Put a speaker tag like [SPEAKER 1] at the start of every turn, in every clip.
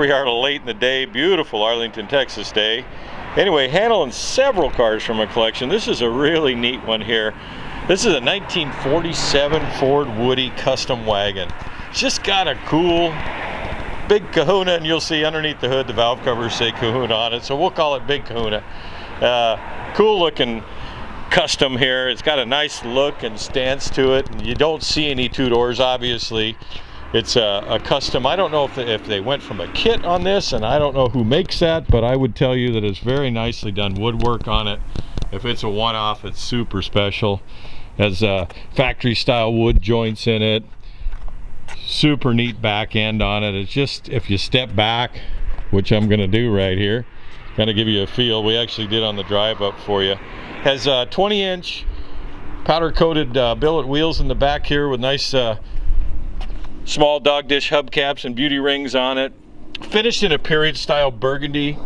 [SPEAKER 1] we are late in the day, beautiful Arlington, Texas day. Anyway, handling several cars from my collection. This is a really neat one here. This is a 1947 Ford Woody custom wagon. It's just got a cool big Kahuna, and you'll see underneath the hood the valve covers say Kahuna on it, so we'll call it Big Kahuna. Cool looking custom here. It's got a nice look and stance to it, and you don't see any two doors, obviously. It's a custom. I don't know if they went from a kit on this, and I don't know who makes that, but I would tell you that it's very nicely done woodwork on it. If it's a one-off, it's super special. Has factory style wood joints in it. Super neat back end on it. It's just, if you step back, which I'm gonna do right here, kind of give you a feel. We actually did on the drive up for you. Has 20-inch powder coated billet wheels in the back here with nice small dog dish hubcaps and beauty rings on it. Finished in a period style burgundy,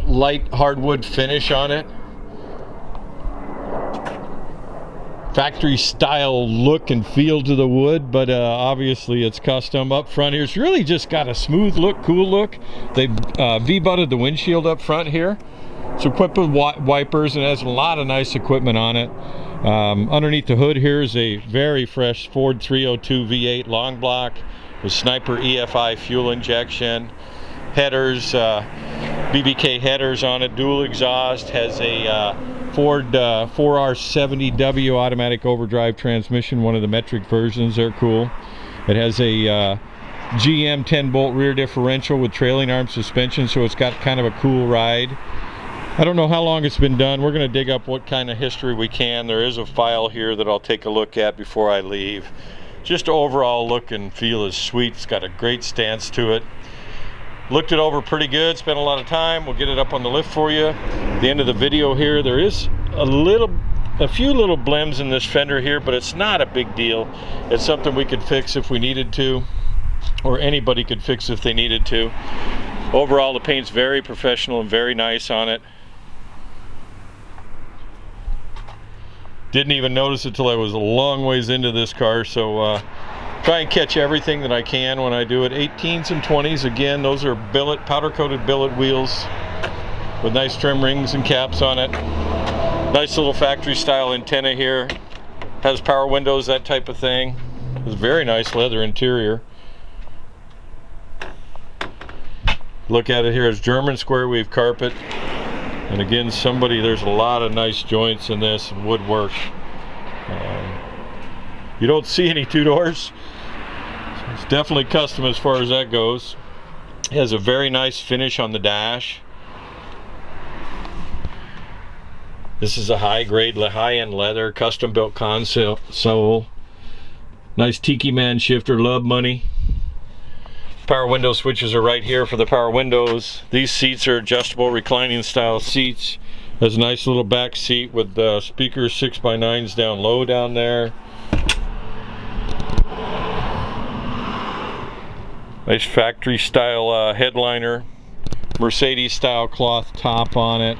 [SPEAKER 1] light hardwood finish on it. Factory style look and feel to the wood, but obviously it's custom. Up front here, it's really just got a smooth look, cool look. They V-butted the windshield up front here. It's equipped with wipers and has a lot of nice equipment on it. Underneath the hood here is a very fresh Ford 302 V8 long block with Sniper EFI fuel injection. Headers, BBK headers on it, dual exhaust. Has a Ford 4R70W automatic overdrive transmission, one of the metric versions. They're cool. It has a GM 10-bolt rear differential with trailing arm suspension, so it's got kind of a cool ride. I don't know how long it's been done. We're going to dig up what kind of history we can. There is a file here that I'll take a look at before I leave. Just overall look and feel is sweet. It's got a great stance to it. Looked it over pretty good, spent a lot of time. We'll get it up on the lift for you. At the end of the video here, there is a few little blems in this fender here, but it's not a big deal. It's something we could fix if we needed to, or anybody could fix if they needed to. Overall, the paint's very professional and very nice on it. Didn't even notice it till I was a long ways into this car, so try and catch everything that I can when I do it. 18s and 20s, again, those are billet, powder coated billet wheels with nice trim rings and caps on it. Nice little factory style antenna here. Has power windows, that type of thing. It's very nice leather interior. Look at it here, it's German square weave carpet. And again, there's a lot of nice joints in this and woodwork. You don't see any two doors. It's definitely custom as far as that goes. It has a very nice finish on the dash. This is a high-grade, high-end leather, custom-built console. Nice Tiki Man shifter, love money. Power window switches are right here for the power windows. These seats are adjustable, reclining style seats. Has a nice little back seat with speakers 6x9s down low down there. Nice factory style headliner, Mercedes style cloth top on it.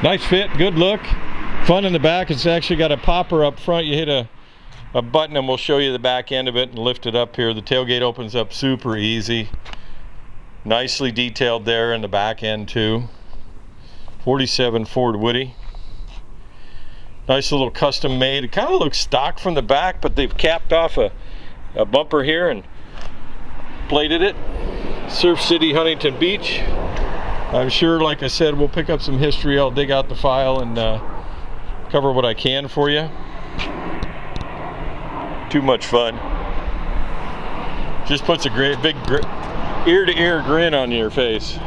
[SPEAKER 1] Nice fit, good look. Fun in the back. It's actually got a popper up front. You hit a button and we'll show you the back end of it and lift it up here. The tailgate opens up super easy. Nicely detailed there in the back end too. 47 Ford Woody. Nice little custom made. It kind of looks stock from the back, but they've capped off a bumper here and plated it. Surf City, Huntington Beach. I'm sure, like I said, we'll pick up some history. I'll dig out the file and cover what I can for you. Too much fun. Just puts a great big ear-to-ear grin on your face.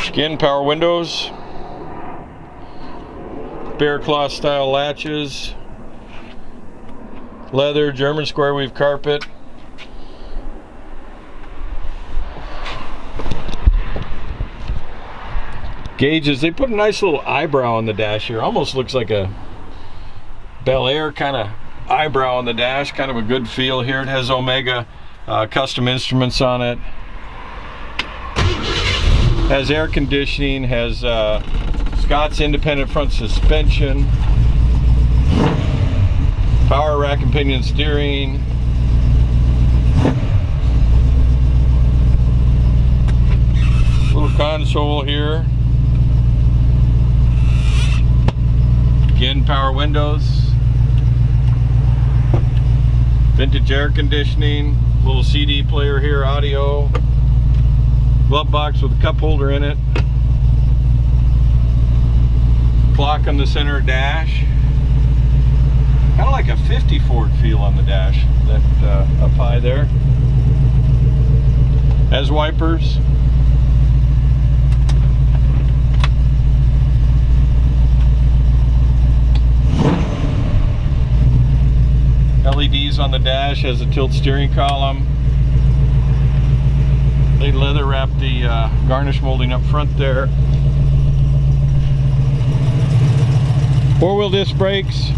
[SPEAKER 1] Again, power windows, bear claw style latches, leather, German square weave carpet. Gauges, they put a nice little eyebrow on the dash here. Almost looks like a Bel Air kind of eyebrow on the dash. Kind of a good feel here. It has Omega custom instruments on it. Has air conditioning, has Scott's independent front suspension, power rack and pinion steering, little console here, again power windows, vintage air conditioning, little CD player here, audio, glove box with a cup holder in it, clock on the center dash, kind of like a 50 Ford feel on the dash, that up high there. Has wipers, LEDs on the dash, has a tilt steering column. They leather wrap the garnish molding up front there. Four-wheel disc brakes,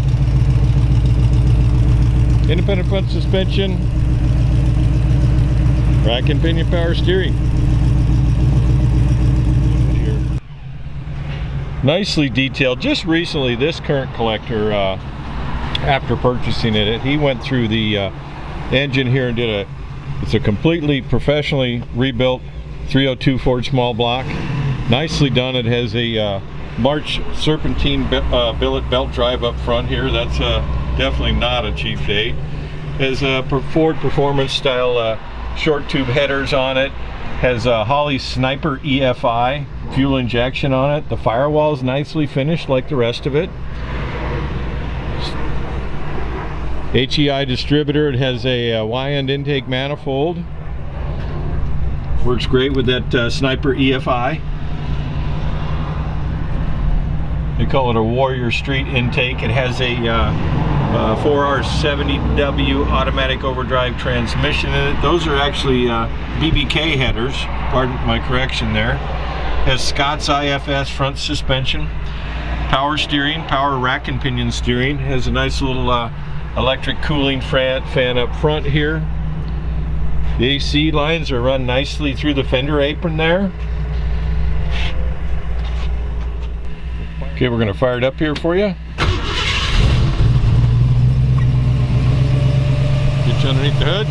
[SPEAKER 1] independent front suspension, rack and pinion power steering. Nicely detailed. Just recently, this current collector, after purchasing it, he went through the engine here and did it's a completely professionally rebuilt 302 Ford small block. Nicely done. It has a March serpentine billet belt drive up front here. That's definitely not a cheap date. Has a Ford performance style short tube headers on it. Has a Holley Sniper EFI fuel injection on it. The firewall is nicely finished like the rest of it. HEI distributor. It has a Y-end intake manifold. Works great with that Sniper EFI. They call it a Warrior Street intake. It has a 4R70W automatic overdrive transmission in it. Those are actually BBK headers. Pardon my correction there. Has Scott's IFS front suspension. Power steering, power rack and pinion steering. Has a nice little electric cooling fan up front here. The AC lines are run nicely through the fender apron there. Okay, we're going to fire it up here for you. Get you underneath the hood.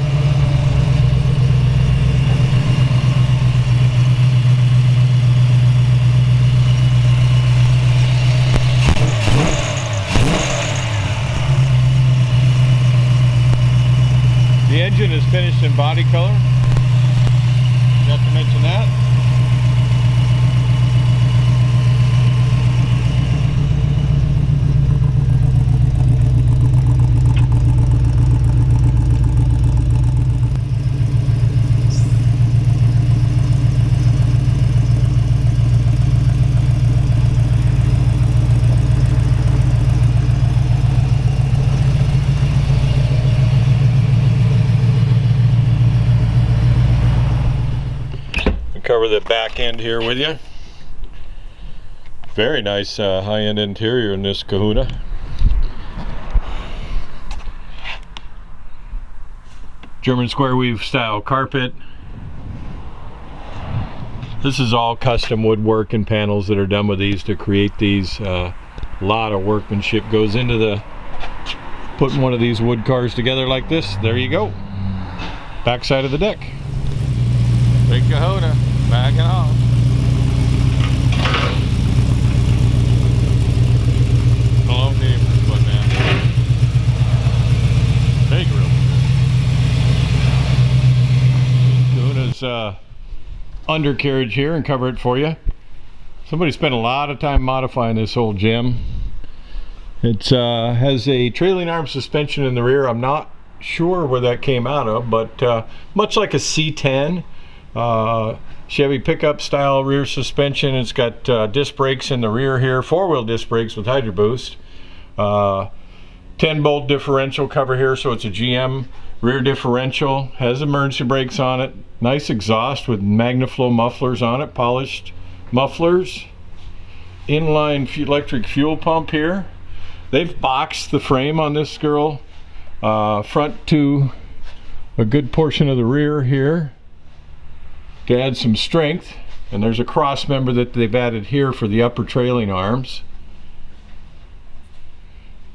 [SPEAKER 1] The engine is finished in body color. Forgot to mention that. Cover the back end here with you. Very nice high-end interior in this Kahuna. German square weave style carpet. This is all custom woodwork and panels that are done with these to create these. A lot of workmanship goes into the putting one of these wood cars together like this. There you go. Back side of the deck. Big Kahuna. Backing off. Hello, neighbors, but man. Big room. Kahuna's undercarriage here and cover it for you. Somebody spent a lot of time modifying this old gem. It has a trailing arm suspension in the rear. I'm not sure where that came out of, but much like a C10. Chevy pickup style rear suspension. It's got disc brakes in the rear here, four-wheel disc brakes with Hydro Boost. 10-bolt differential cover here, so it's a GM rear differential. Has emergency brakes on it. Nice exhaust with MagnaFlow mufflers on it, polished mufflers. Inline electric fuel pump here. They've boxed the frame on this girl, front to a good portion of the rear here, to add some strength. And there's a cross member that they've added here for the upper trailing arms.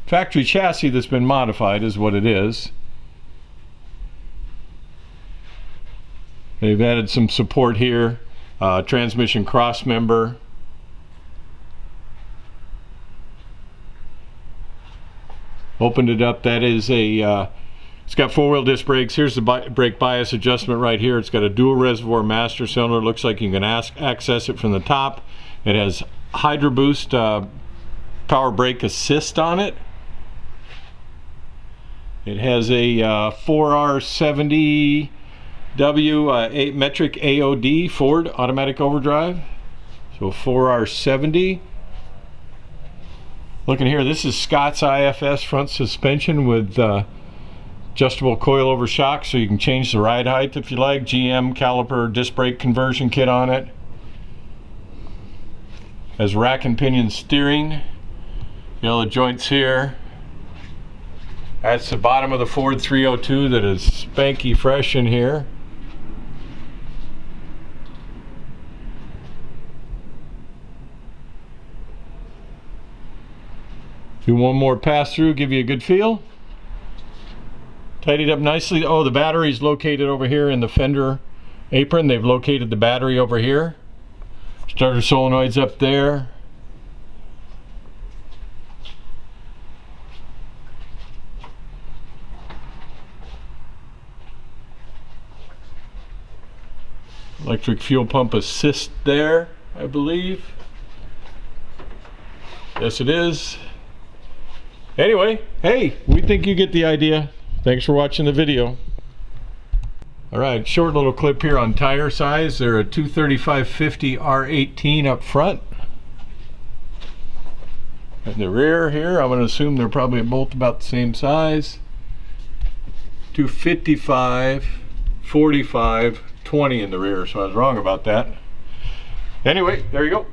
[SPEAKER 1] Factory chassis that's been modified is what it is. They've added some support here, transmission cross member. Opened it up. That is a it's got four-wheel disc brakes. Here's the brake bias adjustment right here. It's got a dual reservoir master cylinder. Looks like you can access it from the top. It has Hydro Boost power brake assist on it. It has a 4R70W metric AOD Ford automatic overdrive. So 4R70. Looking here, this is Scott's IFS front suspension with adjustable coilover shocks, so you can change the ride height if you like. GM caliper disc brake conversion kit on it. Has rack and pinion steering. Yellow joints here. That's the bottom of the Ford 302 that is spanky fresh in here. Do one more pass through, give you a good feel. Tidied up nicely. Oh, the battery's located over here in the fender apron. They've located the battery over here. Starter solenoid's up there. Electric fuel pump assist there, I believe. Yes, it is. Anyway, hey, we think you get the idea. Thanks for watching the video. Alright, short little clip here on tire size. They're a 235/50 R18 up front. In the rear here, I'm going to assume they're probably both about the same size. 255, 45, 20 in the rear, so I was wrong about that. Anyway, there you go.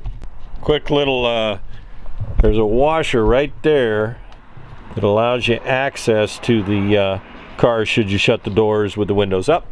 [SPEAKER 1] Quick little, there's a washer right there that allows you access to the car should you shut the doors with the windows up.